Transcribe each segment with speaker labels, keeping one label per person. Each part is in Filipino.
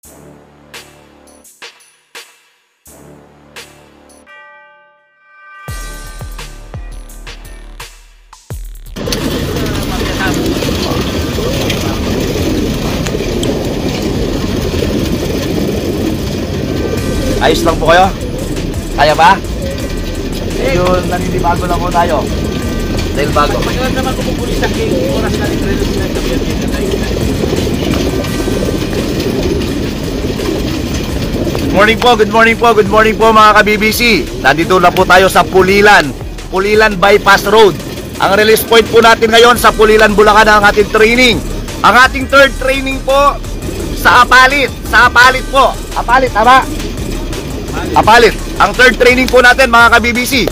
Speaker 1: Ayos lang po kayo? Kaya ba? Yun, naninibago lang po tayo. Dahil bago.
Speaker 2: Pagkakas naman kumukulis sa oras na rin sila sa biyernes na tayo.
Speaker 1: Good morning po mga ka-BBC. Nandito na po tayo sa Pulilan Bypass Road. Ang release point po natin ngayon sa Pulilan, Bulacan ang ating training. Ang ating third training po sa Apalit. Sa Apalit po. Apalit, tama? Apalit. Ang third training po natin mga ka-BBC.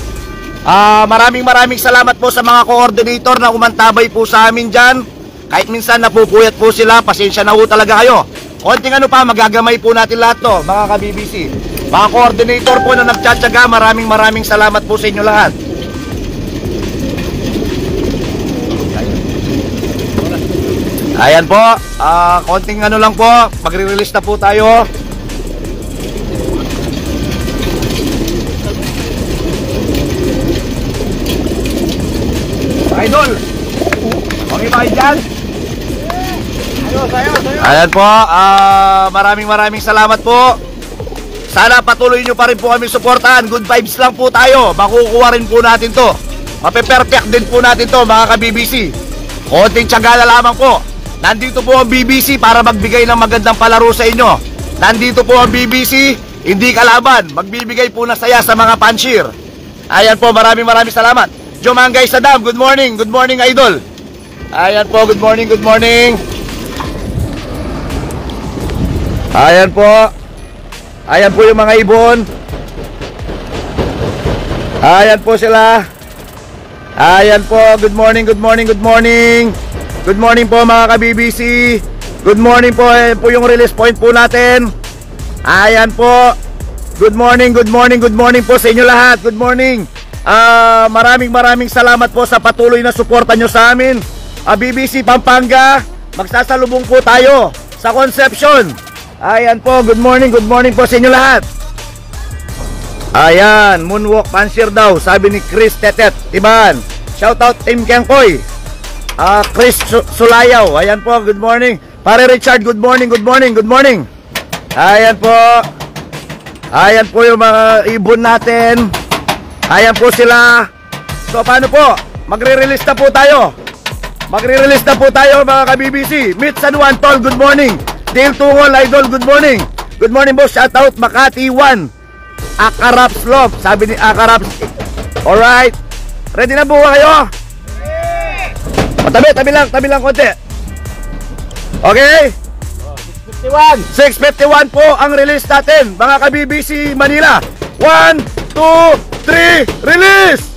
Speaker 1: Maraming salamat po sa mga coordinator na umantabay po sa amin dyan. Kahit minsan napupuyat po sila, pasensya na po talaga kayo. Konting ano pa, magagamay po natin lahat to mga ka-BBC. Mga coordinator po na nagtsatsaga, maraming salamat po sa inyo lahat. Ayan po, konting ano lang po, magre-release na po tayo. Idol, okay ba kayo dyan? Ayan po, maraming salamat po. Sana patuloy nyo pa rin po kami suportahan. Good vibes lang po tayo. Makukuha rin po natin to. Mape-perfect din po natin to mga ka-BBC. Konting tiyaga na lamang po. Nandito po ang BBC para magbigay ng magandang palaro sa inyo. Nandito po ang BBC, hindi kalaban. Magbibigay po na saya sa mga panshir. Ayan po, maraming salamat. Jomangay Sadam, good morning idol. Ayan po, good morning. Ayan po yung mga ibon. Ayan po sila. Ayan po, good morning. Good morning po mga ka-BBC. Good morning po, ayan po yung release point po natin. Ayan po. Good morning po sa inyo lahat. Good morning. Maraming salamat po sa patuloy na suporta nyo sa amin. BBC Pampanga, magsasalubong po tayo sa Concepcion. Ayan po, good morning po sa inyo lahat. Ayan, moonwalk panshir daw, sabi ni Chris Tetet Tiban. Shoutout Team Kengkoy. Chris Sulayaw, ayan po, good morning. Pare Richard, good morning. Ayan po yung mga ibon natin. Ayan po sila. So paano po? Magre-release na po tayo mga ka-BBC. Meet San Juan Tol, good morning. Dale Tungol, idol, good morning. Good morning boss, shout out Makati 1 Akaraps Love, sabi ni Akaraps. Alright, ready na po kayo? O, tabi lang konti. Okay, 651 po ang release natin mga ka-BBC Manila. 1, 2, 3, release!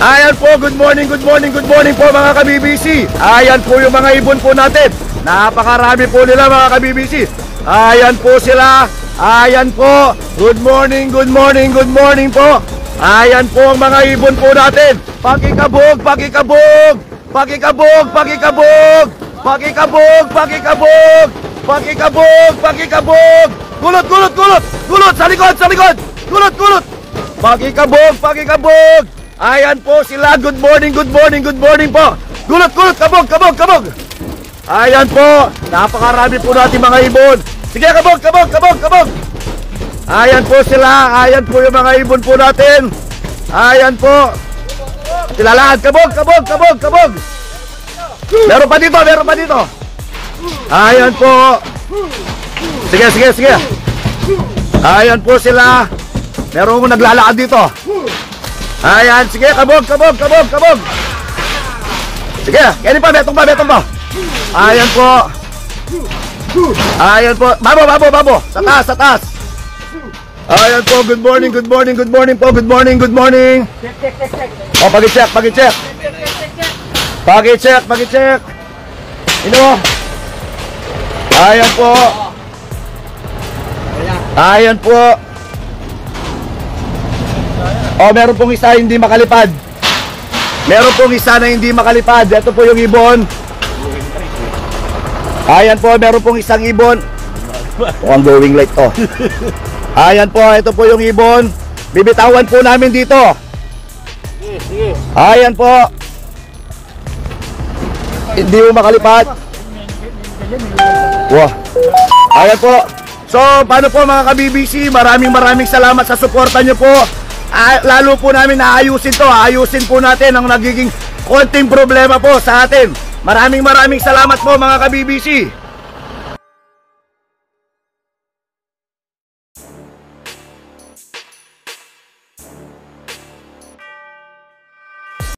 Speaker 1: Ayan po, good morning po mga ka-BBC. Ayan po yung mga ibon po natin. Napakarami po nila mga ka-BBC. Ayan po sila. Ayan po, good morning po. Ayan po ang mga ibon po natin. Pakikabog. Gulot sa likod. Gulot. Pakikabog. Ayan po sila, good morning po. Gulot, kabog. Ayan po, napakarami po natin mga ibon. Sige, kabog. Ayan po sila, ayan po yung mga ibon po natin. Ayan po. Sila lahat, kabog. Meron pa dito. Ayan po. Sige. Ayan po sila. Meron akong naglalakad dito. Ayan, sige, kabog. Sige, kaya pa, betong pa. Ayan po. Babo. Sa taas. Ayan po, good morning po. Good morning. O, pag-check. Pag-check. Ayan po. O, meron pong isa hindi makalipad. Ito po yung ibon. Ayan po, meron pong isang ibon. Mukhang going light to. Ayan po, ito po yung ibon. Bibitawan po namin dito.
Speaker 2: Sige.
Speaker 1: Ayan po. Hindi mo makalipad. Wow. Ayan po. So, paano po mga ka-BBC? Maraming salamat sa suporta nyo po. Lalo po namin naayusin to. Ayusin po natin ang nagiging konting problema po sa atin. Maraming salamat po mga ka-BBC.